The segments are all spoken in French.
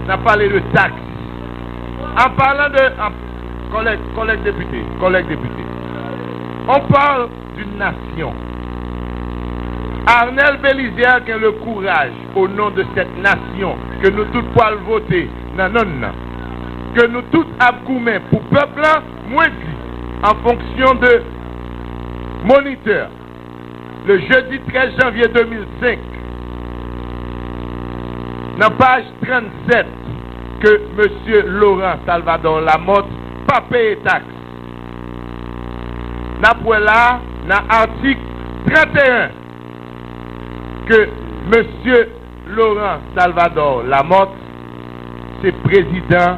n'a parlé de taxes. En parlant de... collègues députés, on parle d'une nation. Arnel Bélizière qui a le courage, au nom de cette nation, que nous tous pouvons voter, non, que nous tous abgoumés pour peuple, moins dit, en fonction de moniteur, le jeudi 13 janvier 2005, dans page 37, que M. Laurent Salvador Lamotte pas payé taxe. N'après là, dans l'article 31, que M. Laurent Salvador Lamotte, c'est président,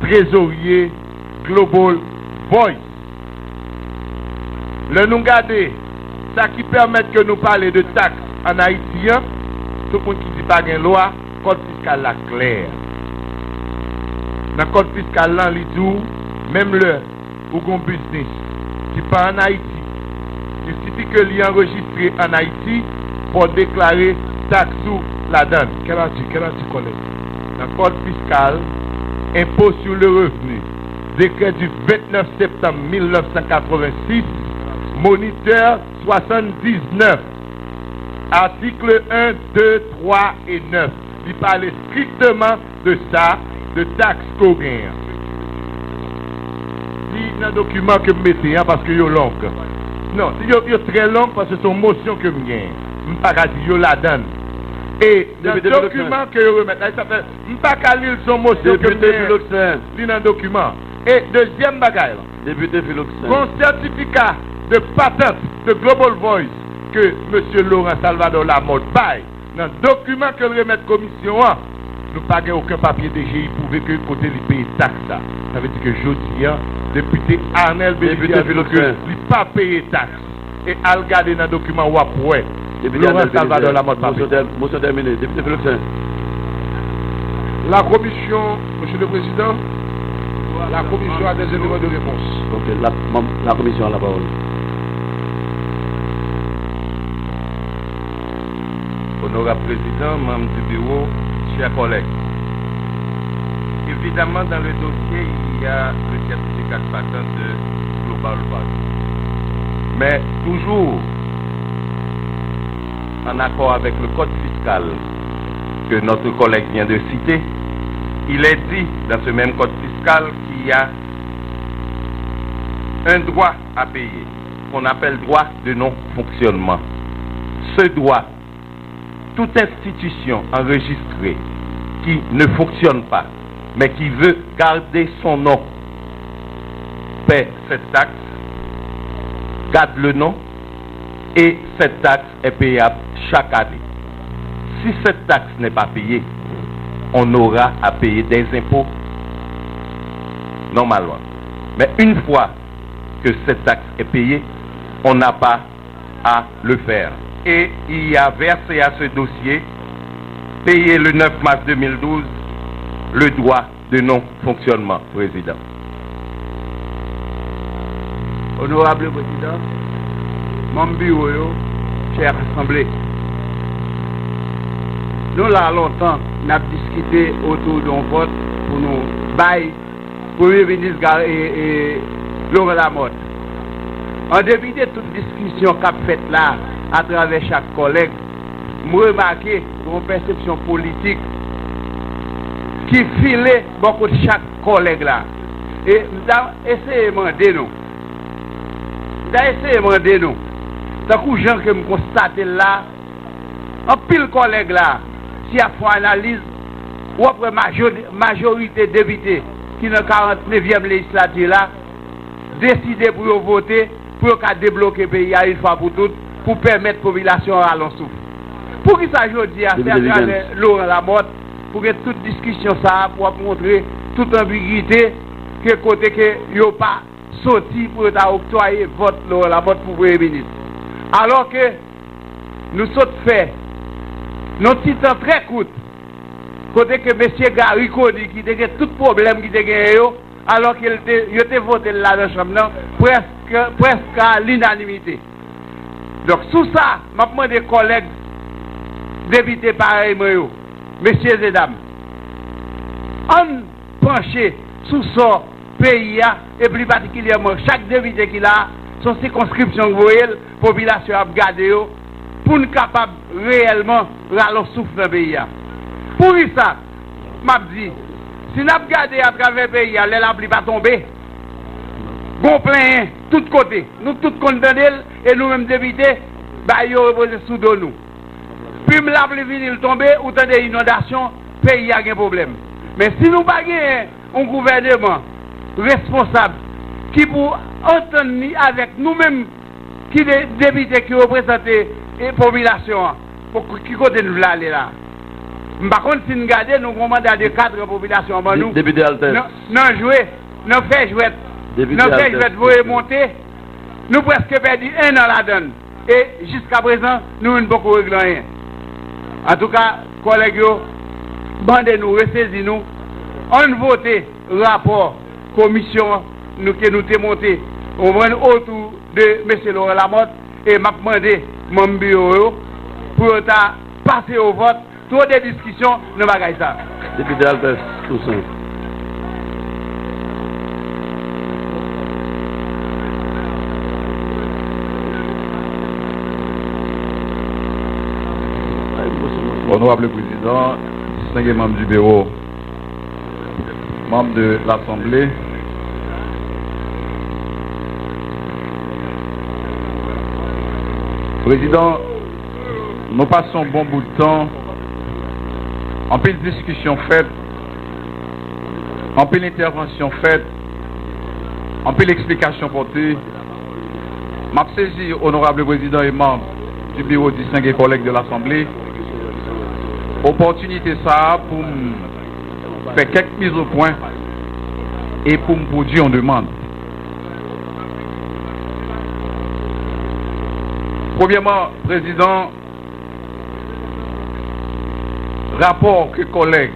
trésorier Global Voice. Le nous garder, ça qui permet que nous parlions de taxes en Haïti, tout le monde qui dit pas de loi, code fiscal là clair. Dans le code fiscal là, il dit, même le ou un business qui pas en Haïti, il suffit que l'y enregistré en Haïti pour déclarer taxe sous la donne. Quel article connaît? Dans le code fiscal, impôt sur le revenu, décret du 29 septembre 1986, moniteur 79, article 1, 2, 3 et 9. Il parle strictement de ça, de taxe qu'on gagne. Si dans le document que vous mettez, parce que c'est long. Non, c'est très long parce que c'est une motion que je gagne. Je ne peux pas dire la donne. Et dans le document que je remets, ça fait, je ne peux pas lire son motion que je gagne dans le document. Et deuxième bagaille, mon certificat de patente de Global Voice que M. Laurent Salvador Lamotte baille dans le document que je remets commission, nous ne payons aucun papier DGI pour que côté les pays taxe. Ça veut dire que jeudi, député Arnel Bélizière ne pas payer taxe. Et à regarder dans le document ou après, Laurent Salvador Lamotte pas payer. Motion terminée. Député Philoxène. La commission, Monsieur le Président, la commission a des éléments de réponse. Ok, la commission a la parole. Honorable Président, membre du bureau, chers collègues. Évidemment, dans le dossier, il y a le certificat de patente de Global Voice. Mais toujours en accord avec le code fiscal que notre collègue vient de citer, il est dit dans ce même code fiscal qu'il y a un droit à payer, qu'on appelle droit de non-fonctionnement. Ce droit, toute institution enregistrée qui ne fonctionne pas, mais qui veut garder son nom, paie cette taxe, garde le nom, et cette taxe est payable chaque année. Si cette taxe n'est pas payée, on aura à payer des impôts normalement. Mais une fois que cette taxe est payée, on n'a pas à le faire. Et il y a versé à ce dossier, payé le 9 mars 2012, le droit de non-fonctionnement, Président. Honorable Président, membre bureau, chère Assemblée, nous là longtemps, nous avons discuté autour d'un vote pour nous bailler Premier ministre et Laurent Lamotte. En dépit de toute discussion qu'a faite là, à travers chaque collègue, je remarque une perception politique qui filait beaucoup de chaque collègue là. Et nous avons essayé de demander nous. Tant que gens que me constate là, un pile collègue là, si a fait analyse, ou après majorité députés qui dans la 49e législature là, décider pour voter, pour qu'à débloquer le pays une fois pour toutes, pour permettre la population à l'en souffle. Pour qui ça aujourd'hui à faire Laurent Lamotte, pour que toute discussion ça, pour montrer toute ambiguïté, que côté que yo pas sorti pour octroyer vote Laurent Lamotte pour Premier ministre. Alors que nous sommes fait, nos titres très courts, côté que M. Garrico dit qu'il y a tout problème qui est alors qu'il était voté là dans la chambre, presque à l'unanimité. Donc, sous ça, je demande des collègues députés pareils, messieurs et dames, on penche sous son pays, et plus particulièrement chaque député qu'il a, son circonscription, vous voyez, la population a gardé pour nous capable réellement rallonger souffle dans le pays. Pour ça, m'a dit, si nous avons gardé à travers le pays, les ne pas tomber. Bon plein, tout côté. Nous tous contents et nous-mêmes députés, bah, ils reposent sous nous. Puis la pluie vient tomber, ou tant des inondations, le pays a un problème. Mais si nous n'avons pas un gouvernement responsable qui pour entendre avec nous-mêmes, qui des députés qui représentent la population, pour qui côté nous aller là. Par contre, si nous regardons, nous commandons de 4 populations avant nous. Député Alter. Non, jouer, non fait jouer. Non fait jouer, vous monter. Nous presque perdu 1 an la donne. Et jusqu'à présent, nous ne pouvons pas régler rien. En tout cas, collègues, bandez-nous, ressaisis-nous. On vote rapport, commission, nous que nous t'ai monté. On va autour de M. Laurent Lamotte et m'a demandé mon bureau pour passer au vote. Trop de discussions, ne va pas ça. Député Alter, tout ça. Honorable Président, distingués membres du bureau, membres de l'Assemblée, Président, nous passons un bon bout de temps, en pleine discussion faite, en pleine intervention faite, en pleine explication portée. M'a saisi, honorable Président et membre du bureau distingués collègues de l'Assemblée, opportunité ça pour faire quelques mises au point et pour me produire en demande. Premièrement, Président, rapport que collègues,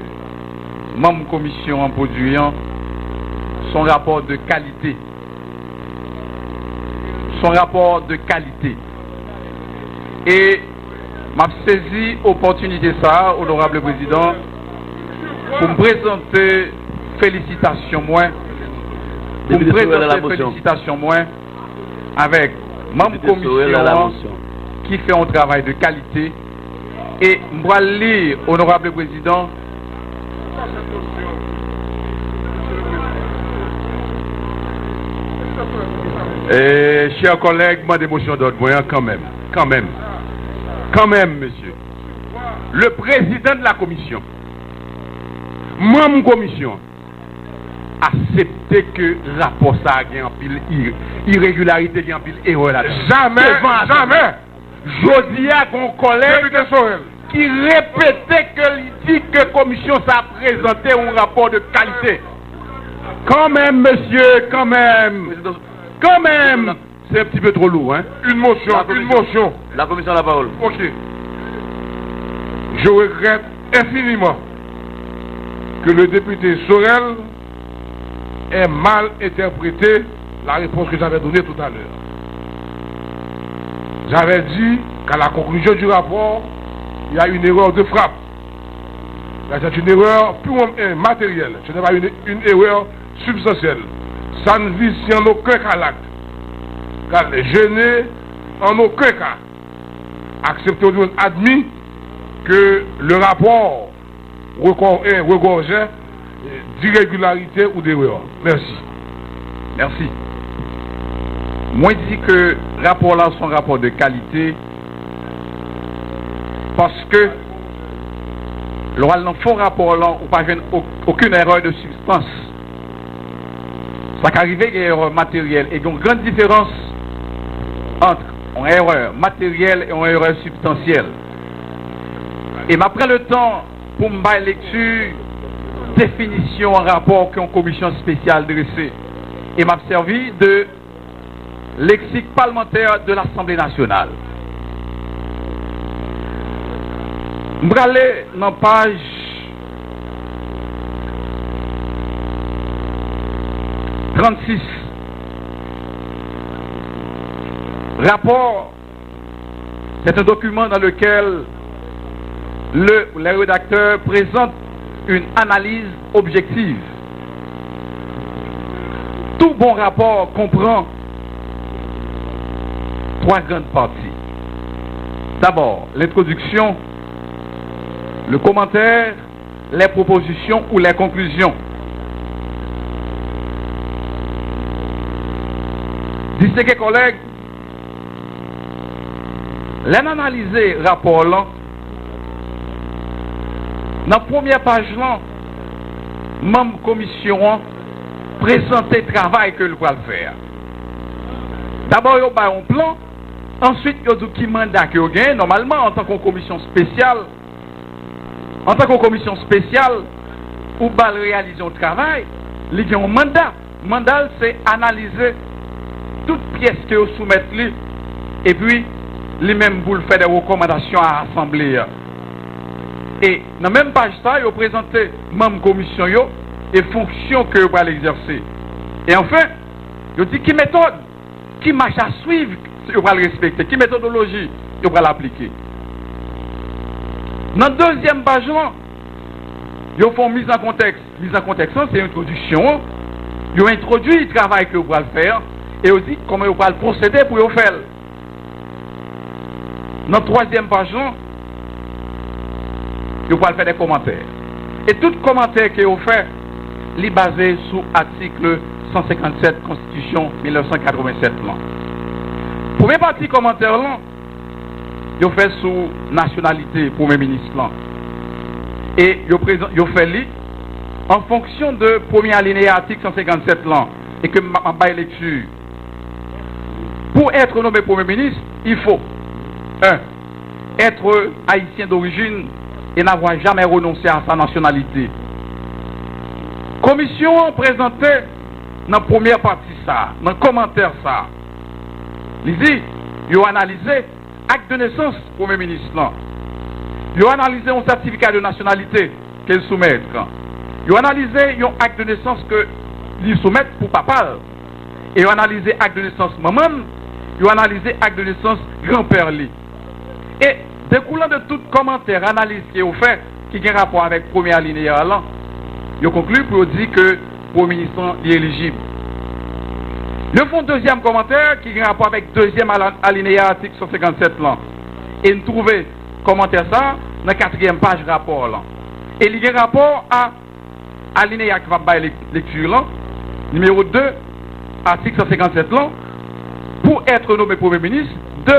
membres de commission en produisant, son rapport de qualité. Son rapport de qualité. Et m'a saisi opportunité ça, honorable Président, pour me présenter félicitations moins, pour me présenter félicitations moins avec membre commission qui fait un travail de qualité. Et je vais lire, honorable Président, et chers collègues, ma démotion d'ordre, quand même, monsieur, le président de la commission, membre commission, accepté que le rapport ça a un pile irrégularité, un pile erreur là. Jamais. Je dis à mon collègue qui répétait qu'il dit que la commission ça a présenté un rapport de qualité. Quand même, monsieur, quand même. C'est un petit peu trop lourd, hein. Une motion. La commission a la parole. Ok. Je regrette infiniment que le député Sorel ait mal interprété la réponse que j'avais donnée tout à l'heure. J'avais dit qu'à la conclusion du rapport, il y a une erreur de frappe. C'est une erreur purement matérielle. Ce n'est pas une erreur substantielle. Ça ne vise en aucun cas l'acte. Car je n'ai en aucun cas accepté ou admis que le rapport regorgeait d'irrégularité ou d'erreur. Merci. Moi, je dis que le rapport là, c'est un rapport de qualité parce que dans le rapport là, on ne peut pas aucune erreur de substance. Ça qu'arrive qu'il y a une erreur matérielle et il y a une grande différence entre une erreur matérielle et une erreur substantielle. Et après le temps pour me faire lecture, définition en rapport qu'une commission spéciale dressée. Et m'a servi de lexique parlementaire de l'Assemblée nationale. Je vais aller dans la page 36. Rapport, c'est un document dans lequel les rédacteurs présentent une analyse objective. Tout bon rapport comprend trois grandes parties. D'abord, l'introduction, le commentaire, les propositions ou les conclusions. Distingués collègues, l'analyser rapport là, dans la première page là, membre commission présenter le travail que le va faire. D'abord, il y a un plan, ensuite, il y a un mandat que vous gagnez. Normalement, en tant que commission spéciale, ou va réaliser un travail, il y a un mandat. Le mandat, c'est analyser toute pièce que vous soumettez et puis, les mêmes vous faire des recommandations à l'Assemblée. Et dans la même page, ça, vous présentez même commission et fonctions que vous allez exercer. Et enfin, vous dites qui méthode, qui marche à suivre, vous allez respecter, qui méthodologie, vous allez l'appliquer. Dans la deuxième page, vous font mise en contexte. Mise en contexte, c'est une introduction. Vous introduit le travail que vous allez faire et vous dites comment vous allez procéder pour le faire. Dans la troisième page, vous allez faire des commentaires. Et tout commentaire que vous faites, est basé sur l'article 157 Constitution 1987. Première partie commentaire, vous faites sur nationalité Premier ministre. Et vous faites en fonction de premier alinéa article 157 et que ma lecture. Pour être nommé Premier ministre, il faut 1. Être haïtien d'origine et n'avoir jamais renoncé à sa nationalité. Commission présentée dans la première partie ça, dans le commentaire ça. Il dit, ils ont analysé acte de naissance Premier ministre. Ils ont analysé un certificat de nationalité qu'ils soumettent. Ils ont analysé un acte de naissance que ils soumettent pour papa. Et ils ont analysé acte de naissance maman. Ils ont analysé acte de naissance grand-père. Et découlant de tout commentaire, analyse qui est fait, qui a un rapport avec le premier alinéa, ils concluent pour dire que le Premier ministre est éligible. Ils font deuxième commentaire qui a un rapport avec le deuxième alinéa article 157 et nous trouvons commentaire ça dans la quatrième page rapport. Et il y a un rapport à alinéa qui va faire lecture numéro 2, article 157 pour être nommé Premier ministre, 2,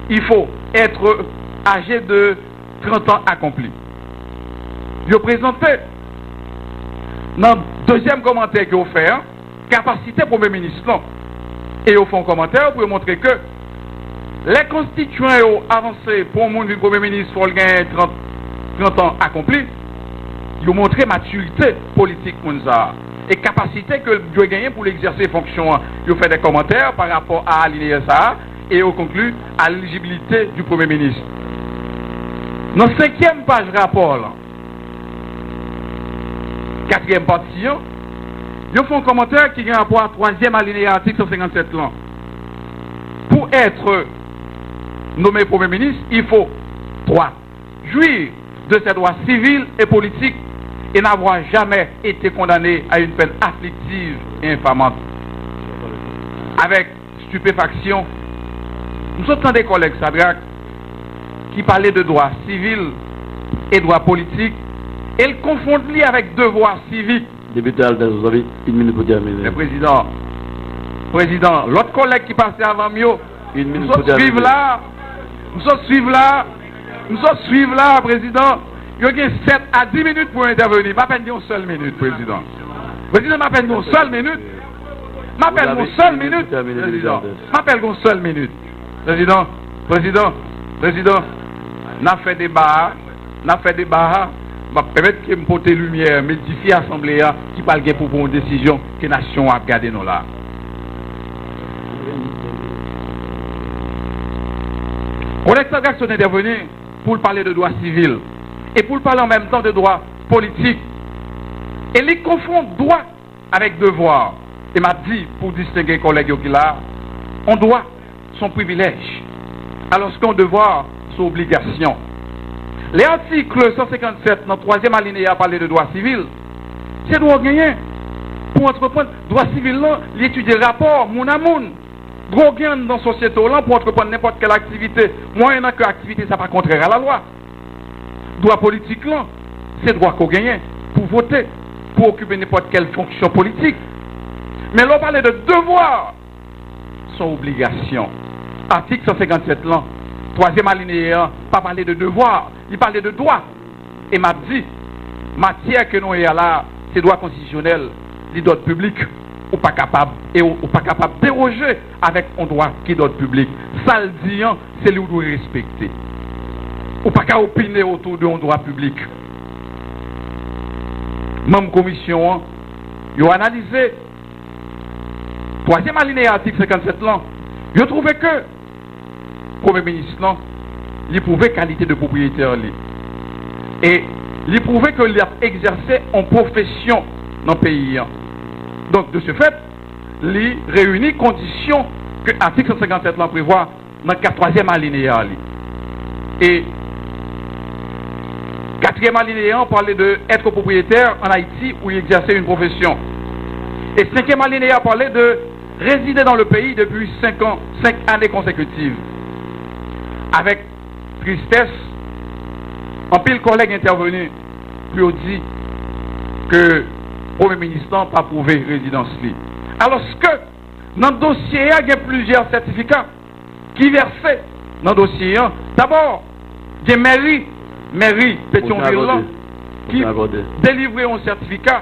il faut être âgé de 30 ans accompli. Je présenté dans le deuxième commentaire que vous faites, capacité Premier ministre. Et au fond commentaire, pour montrer que les constituants ont avancé pour un monde du Premier ministre, il faut gagner 30 ans accompli. Ils ont montré maturité politique et capacité que doit gagner pour l'exercer fonction. Ils ont fait des commentaires par rapport à l'alinéa ça et ont conclu à l'éligibilité du Premier ministre. Dans la cinquième page rapport, quatrième partie, ils font un commentaire qui a un rapport à troisième alinéa article 157 Pour être nommé Premier ministre, il faut 3. Jouir de ses droits civils et politiques et n'avoir jamais été condamné à une peine afflictive et infamante. Avec stupéfaction, nous sommes des collègues Sadrak qui parlaient de droits civils et droits politiques et le confondent avec devoirs civiques. Député Aldez, vous avez une minute pour terminer. Le président, l'autre collègue qui passait avant mieux, nous sommes suivre là, président. Il y a 7 à 10 minutes pour intervenir. Je m'appelle une seule minute, président. Président, je m'appelle une seule minute. M'appelle une seule minute, président. M'appelle une seule minute. Président, n'a fait débat. Va permettre que me porter lumière, m'édifier l'Assemblée qui parle pour une décision que la nation a gardé nous là. On est intervenu pour parler de droits civils et pour parler en même temps de droits politiques. Et les confondent droit avec devoir. Et m'a dit, pour distinguer les collègues qui là, on doit son privilège, alors qu'un devoir, son obligation. L'article 157, dans le 3e alinéa, parler de droit civil. C'est droit gagné. Pour entreprendre, droit civil, là, l'étudier rapport, moun à moun. Gros gain dans la société là pour entreprendre n'importe quelle activité. Moyennant que l'activité, ça pas contraire à la loi. Droit politique là, c'est droit qu'on gagne pour voter, pour occuper n'importe quelle fonction politique. Mais là, on parle de devoir, son obligation. Article 157 là, 3e alinéa, pas parler de devoir, il parlait de droit. Et m'a dit, matière que nous avons là, c'est droit constitutionnel, les d'ordre public, ou pas capable, et ou pas capable de déroger avec un droit qui est d'ordre public. Ça le dit, c'est lui qui doit respecter. Ou pas qu'à opiner autour d'un droit public. Même commission, ils ont analysé 3e alinéa article 57 là, ils ont trouvé que le Premier ministre là, il prouvait qualité de propriétaire li. Et il prouvait qu'il a exercé en profession dans le pays. Donc de ce fait, il réunit conditions que l'article 157 là prévoit dans le 3e alinéa. Et 4e alinéa, on parlait d'être propriétaire en Haïti où il exerçait une profession. Et 5e alinéa, on parlait de résider dans le pays depuis 5 années consécutives. Avec tristesse, en pile collègue intervenu, puis on dit que le Premier ministre n'a pas prouvé résidence. Alors que dans le dossier, il y a plusieurs certificats qui versaient dans le dossier. D'abord, il y a mairie Pétionville qui délivrait un certificat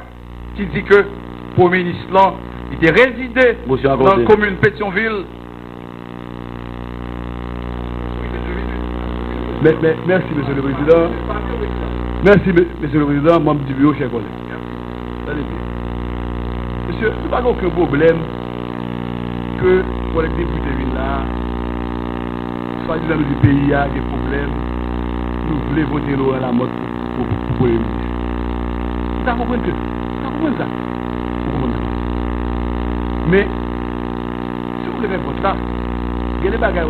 qui dit que le Premier ministre était résidé dans la commune Pétionville. Merci, Monsieur le Président. Merci, Monsieur le Président, membre du bureau, chers collègues. Monsieur, il n'y a pas aucun problème que le collectif de là, soit dans le pays, il y a des problèmes. Nous voulons voter à la mode pour le Premier ministre. Vous comprenez ça? Mais, si vous voulez faire ça, il y a des bagages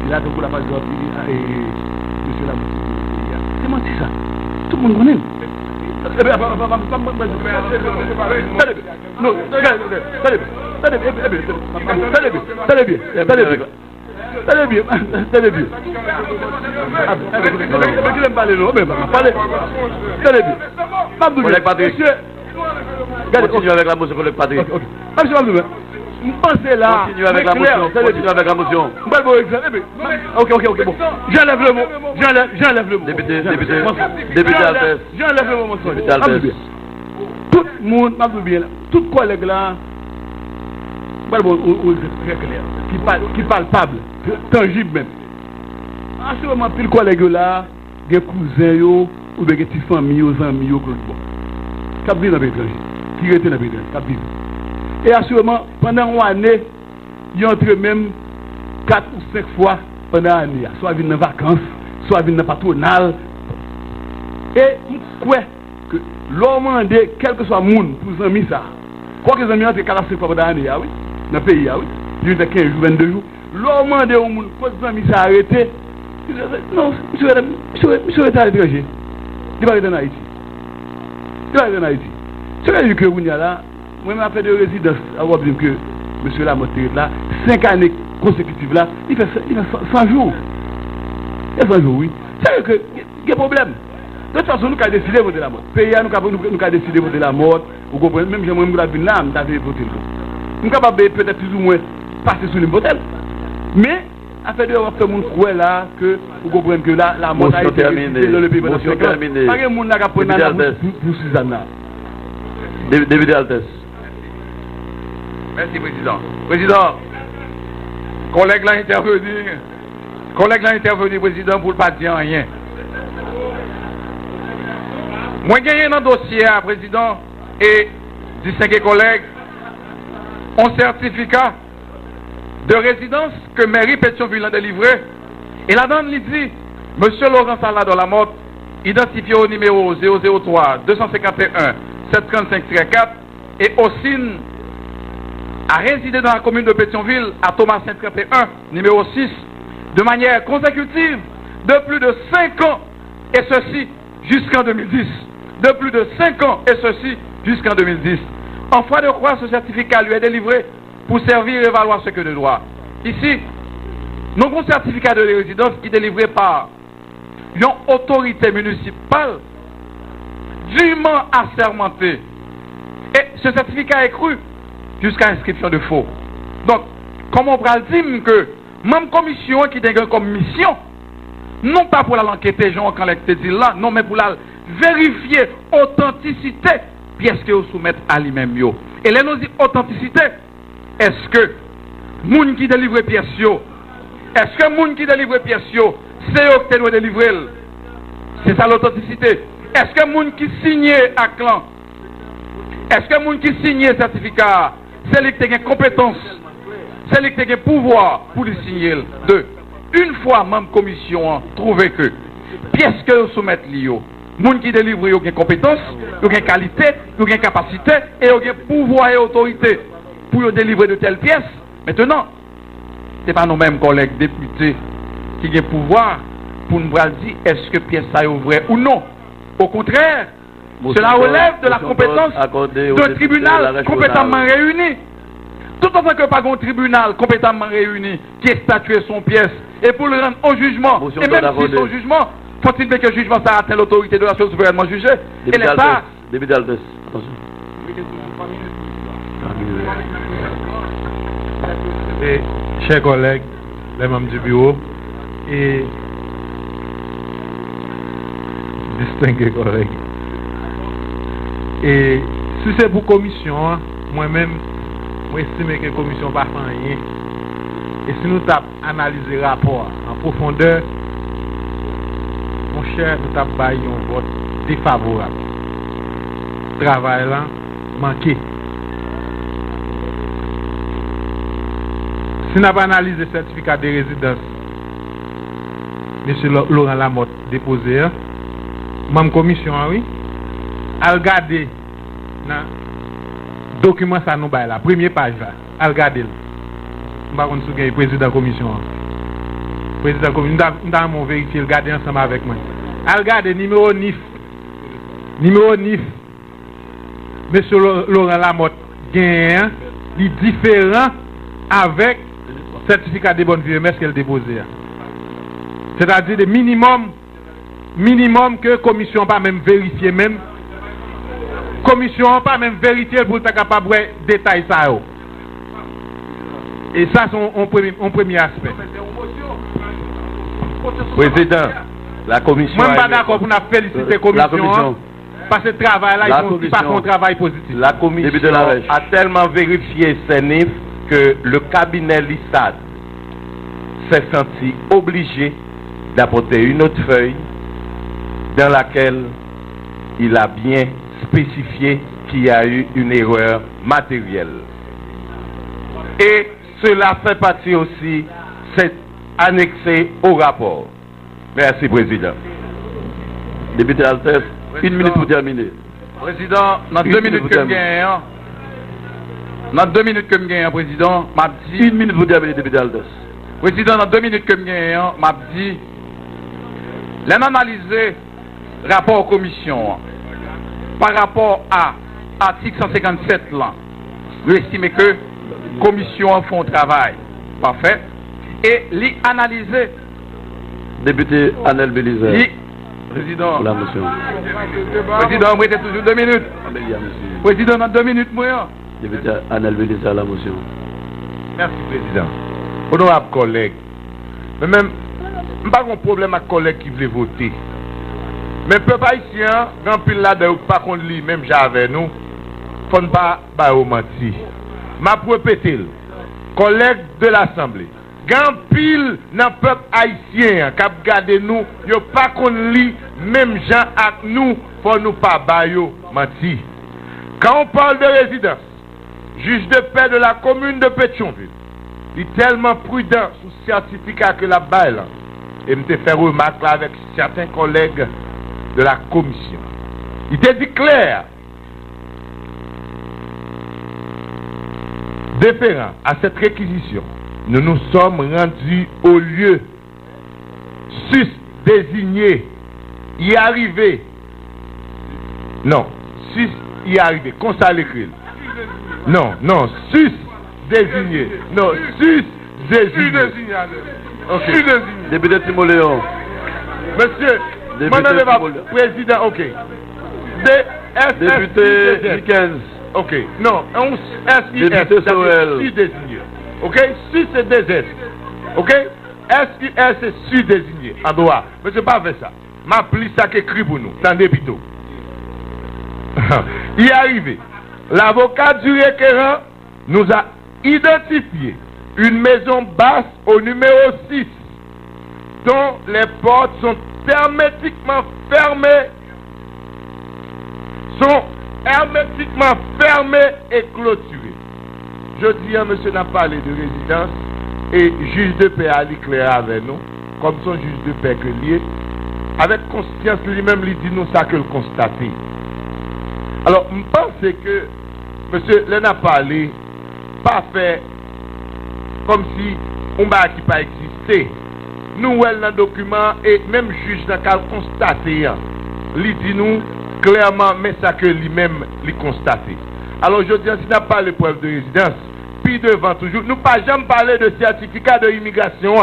là pour la phase de monsieur la c'est menti ça. Tout le monde connaît. Non, Continue avec la motion, collègue Patrick. Pensez là. Continue avec la motion. Continue avec la motion. Ok, bon. J'enlève le mot. J'enlève le mot. Député Altesse. J'enlève le mot, monsieur. Député Altesse. Tout le monde, tout collègue là, très clair, qui palpable, tangible même. En ce moment, puis le collègue là, des cousins ou des petites familles, aux amis, qui vivent dans les étrangers, qui restent dans les étrangers, qui vivent. Et assurément, pendant une année, ils entrent même 4 ou 5 fois pendant l'année. Soit ils viennent en vacances, soit ils viennent en patronal. Et quoi que l'homme demande, quel que soit le monde, pour les amis, ça. Quoi que les amis entrent 4 ou 5 fois pendant l'année, oui, dans le pays, oui, ils ont 15 jours, 22 jours. L'homme demande au monde, quand les amis sont arrêtés, non, monsieur est à l'étranger. Il va aller en Haïti. C'est vrai que vous là. Moi, je fait de résidence à Wabim que monsieur Lamotte là, 5 années consécutives là, il fait 100 jours. Il fait 100 jours, oui. C'est vrai qu'il y a un problème. De toute façon, nous avons décidé de voter la mort. Le pays, nous avons décidé de voter la mort. Vous comprenez, même si moi, je suis là, nous avons voté. Nous sommes capables peut-être plus ou moins passer sur le votel. Mais, à fait de faire mon croix là, que vous comprenez que la mort a été décidée dans le pays. Motion terminée. Pas que le monde n'a qu'à prendre la pour Suzanne. Député Altesse. Merci, Président. Président, collègue l'a intervenu, Président, pour ne pas dire rien. Moi, j'ai gagné dans le dossier, Président, et 15 collègues, un certificat de résidence que mairie Pétionville a délivré. Et là-dedans, il dit, Monsieur Laurent Salado Lamotte, identifié au numéro 003 251 735-4 et aussi a résidé dans la commune de Pétionville à Thomas 531, numéro 6, de manière consécutive de plus de 5 ans et ceci jusqu'en 2010. De plus de 5 ans, et ceci jusqu'en 2010. En foi de croire, ce certificat lui est délivré pour servir et valoir ce que de droit. Ici, nous avons un certificat de résidence qui est délivré par une autorité municipale dûment assermentée. Et ce certificat est cru jusqu'à inscription de faux. Donc, comment on peut dire que même commission qui a comme mission, non pas pour l'enquêter, Jean quand dit là, non, mais pour la vérifier authenticité pièce que vous soumettez à lui-même. Et là, nous dit authenticité, est-ce que moun qui délivre pièce, est-ce que moun qui délivre pièce, c'est eux qui doivent délivrer? C'est ça l'authenticité. Est-ce que moun qui signe à clan, est-ce que moun qui signe certificat, c'est lui qui a compétence, c'est lui qui a pouvoir pour le signer? Deux. Une fois même commission trouvé que pièce que vous soumettez l'IO, moun qui délivre yo gen compétence, yo gen qualité, yo gen capacité et yo gen pouvoir et autorité pour yo délivrer de telles pièces. Maintenant, c'est pas nos mêmes collègues députés qui gen pouvoir pour nous dire est-ce que pièce ça est vrai ou non. Au contraire, cela relève de la compétence d'un tribunal compétemment réuni. Tout en tant que pas un tribunal compétemment réuni qui est statué son pièce et pour le rendre au jugement, et même si son jugement, faut-il bien que le jugement ça atteint l'autorité de la chose souverainement jugée? Et l'État. Député Altes, attention. Et, chers collègues, les membres du bureau et distingués collègues. Et si c'est pour commission, moi-même, moi estime que la commission ne va pas faire rien. Et si nous avons analysé le rapport en profondeur, mon cher, nous avons baillé un vote défavorable. Travail là, manqué. Si nous avons analysé le certificat de résidence, M. Laurent Lamotte déposé, même commission, oui, à regarder dans le document, ça nous baille la première page là, à regarder. Je ne sais pas si le président de la commission. Le président de la commission, nous avons vérifié, regarder ensemble avec moi. À regarder numéro 9. Numéro 9. M. Laurent Lamotte gagne, il est différent avec le certificat de bonne vie qu'elle dépose. C'est-à-dire le minimum que la commission pas même vérifier même. Commission pas même vérifier pour être capable de détailler ça. Et ça, c'est un premier aspect. Président, la commission. Moi, je ne suis pas d'accord pour nous féliciter la commission. Parce que le travail là, ils ne font pas un travail positif. La commission a tellement vérifié ces NIF que le cabinet Lissad s'est senti obligé d'apporter une autre feuille dans laquelle il a bien spécifié qu'il y a eu une erreur matérielle. Et cela fait partie aussi, c'est annexé au rapport. Merci, Président. Député Altes, 1 minute pour terminer. Président, dans 2 minutes que je gagne, dans 2 minutes que je gagne, Président, m'a dit... 1 minute pour terminer, député Altes. Président, dans 2 minutes que je gagne, m'a dit... L'analyser rapport commission par rapport à l'article 157 là, vous estimez que la commission font un travail parfait et l'analyser. Député Anel Belizer. Président. Là, monsieur. Président, vous êtes toujours 2 minutes. Président, dans 2 minutes, moi. Député Anel Belizer, la motion. Merci, Président. Honorable collègue, mais même, je n'ai pas de problème avec les collègues qui veulent voter. Mais le peuple haïtien, quand pile là, pas qu'on lit, même j'avais nous, il ne faut pas mentir. Je répéter, collègues de l'Assemblée, quand pile dans le peuple haïtien, qui regarde nous, il ne pas qu'on lit, même gens avec nous, il ne faut nous pas mentir. Quand on parle de résidence, juge de paix de la commune de Pétionville, il est tellement prudent sous certificat que la balle. Et me fait remarque là avec certains collègues de la commission. Il te dit clair, déférant à cette réquisition, nous nous sommes rendus au lieu sus désigné y arrivé. Non, sus y arrivé. Qu'on ça l'écrit. Non, non, sus désigné. Non, sus désigné. Ok. Député Timoléon. Monsieur, Député président, ok. Député 15. Ok, non, on SIS, Député Sorel. SI désigné. Ok, SI c'est des S. Ok, SIS c'est SI désigné. En droit. Monsieur, pas fait ça. M'appli ça qu'écrit pour nous. Tendez plutôt. Y est arrivé. L'avocat du requérant nous a identifié une maison basse au numéro 6 dont les portes sont hermétiquement fermées et clôturées. Je dis à monsieur n'a parlé de résidence et juge de paix a l'éclairé avec nous, comme son juge de paix que lié, avec conscience lui-même, lui dit nous ça que le constater. Alors, je pense que monsieur n'a parlé, pas fait comme si on va qui pas existé. Nous, dans le document, et même juge n'a qu'à constater, lui dit nous clairement, mais ça que lui-même lui constaté. Alors, je dis, si n'a pas les preuves de résidence, puis devant toujours, nous pas jamais parler de certificat de immigration.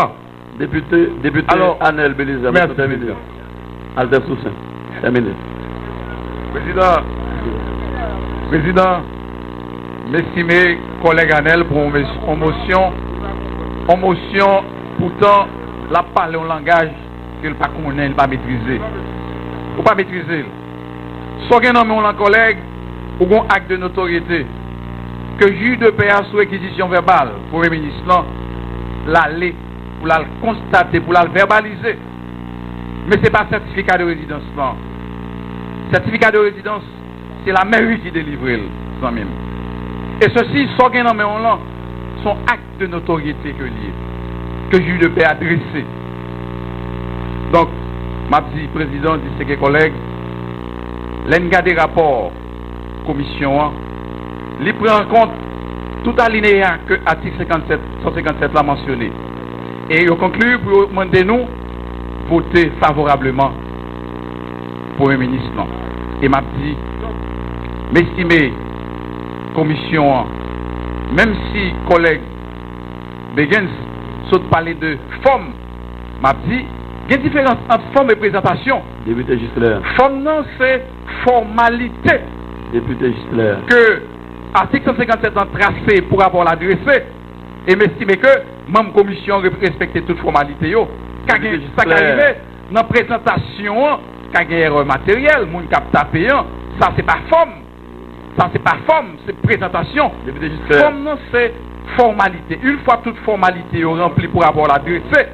Député alors, Anel Beliza. Merci. Alter Soussin. Terminé. Président, m'estimer collègue Anel pour une motion, pourtant, la parle en langage qu'il pas connaît, il pas maîtriser. Ou pas maîtriser. Soit qu'il nomme un collègue ou un acte de notoriété que juge de paix sous réquisition verbale pour le ministre, l'aller pour la constater, pour la verbaliser. Mais ce n'est pas certificat de résidence, non. Certificat de résidence, c'est la mairie qui délivre sans même. Et ceci, soit qu'il nomme un son acte de notoriété que juge de paix a dressé. Donc, ma petite président, dit ses collègues, l'enga des rapports commission, il prend en compte tout alinéa que l'article 157 l'a mentionné. Et il conclut pour demander nous voter favorablement pour le ministre. Et m'a dit, m'estimer commission, même si collègue Begens saute parler de forme, m'a dit, il y a une différence entre forme et présentation. Député Gisler. Forme non, c'est formalité. Député Gisler. Que l'article 157 a tracé pour avoir l'adressé et m'estimer que même commission respecte toute formalité. Ça qui arrive dans la présentation, quand il y a erreur matérielle, mon cap tapé, ça c'est pas forme. Ça c'est pas forme, c'est présentation. Député Gisler. Forme non, c'est formalité. Une fois toute formalité est remplie pour avoir l'adressé,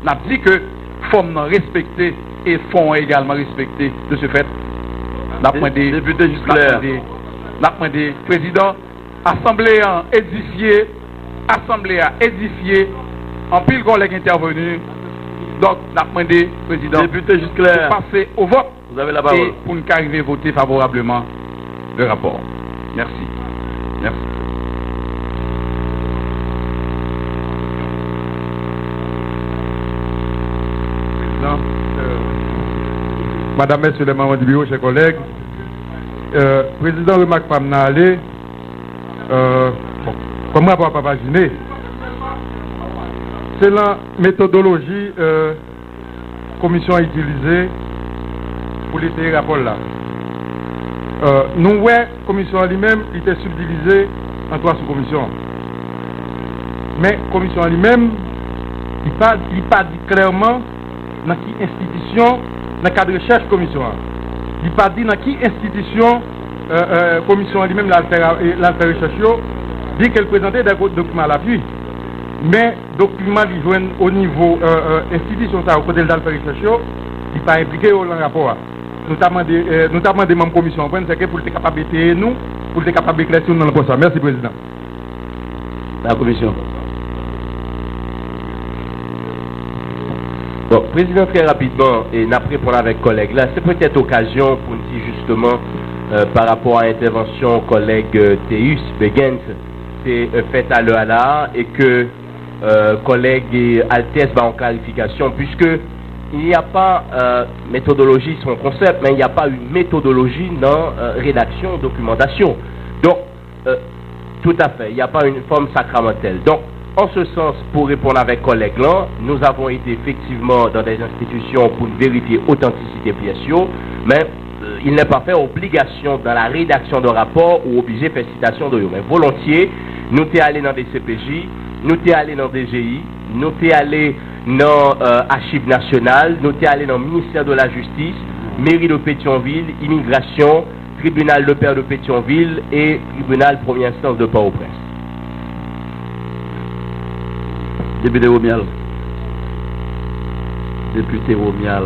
on a dit que forme non respectée et fond également respecté. De ce fait, député Gisler. L'apprenez, président, assemblée édifiée, en pile collègue intervenu. Donc, l'apprenez, président, député Gisler. pour passer au vote. Vous avez la parole. Et pour nous arriver à voter favorablement le rapport. Merci. Merci. Madame, Messieurs les membres du bureau, chers collègues, président remarque pas m'aller, comme moi pour pas imaginer, c'est la méthodologie commission a utilisée pour les rapports là. Nous, ouais, commission elle-même était subdivisée en 3 sous-commissions. Mais commission elle-même, il pas dit clairement dans quelle institution, dans le cadre de recherche commission. Il pas dit dans quelle institution commission elle-même l'a fait recherche, dit qu'elle présentait des documents à l'appui. Mais documents qui joignent au niveau institution, ça, au côté de la recherche, il pas impliqué dans le rapport. Notamment des membres de commission, c'est que pour être capable de nous, pour être capable d'éclaircir dans le poste. Merci, Président. La commission. Bon, Président, très rapidement, et n'a répondre avec collègue là, c'est peut-être occasion pour nous dire justement par rapport à l'intervention collègue Théus Begens, c'est fait à l'heure là, et que collègue Altesse va en clarification, puisque il n'y a pas méthodologie, son concept, mais il n'y a pas une méthodologie dans rédaction, documentation. Donc, tout à fait, il n'y a pas une forme sacramentelle. Donc, en ce sens, pour répondre avec collègue là, nous avons été effectivement dans des institutions pour vérifier authenticité pièces, mais il n'est pas fait obligation dans la rédaction de rapport ou obligé de faire citation de eux. Mais volontiers, nous t'es allé dans des CPJ, nous t'es allé dans des GI, nous t'es allé dans Archives nationales, nous t'es allé dans le ministère de la Justice, mairie de Pétionville, immigration, tribunal de paix de Pétionville et tribunal première instance de Port-au-Prince. Député Romial.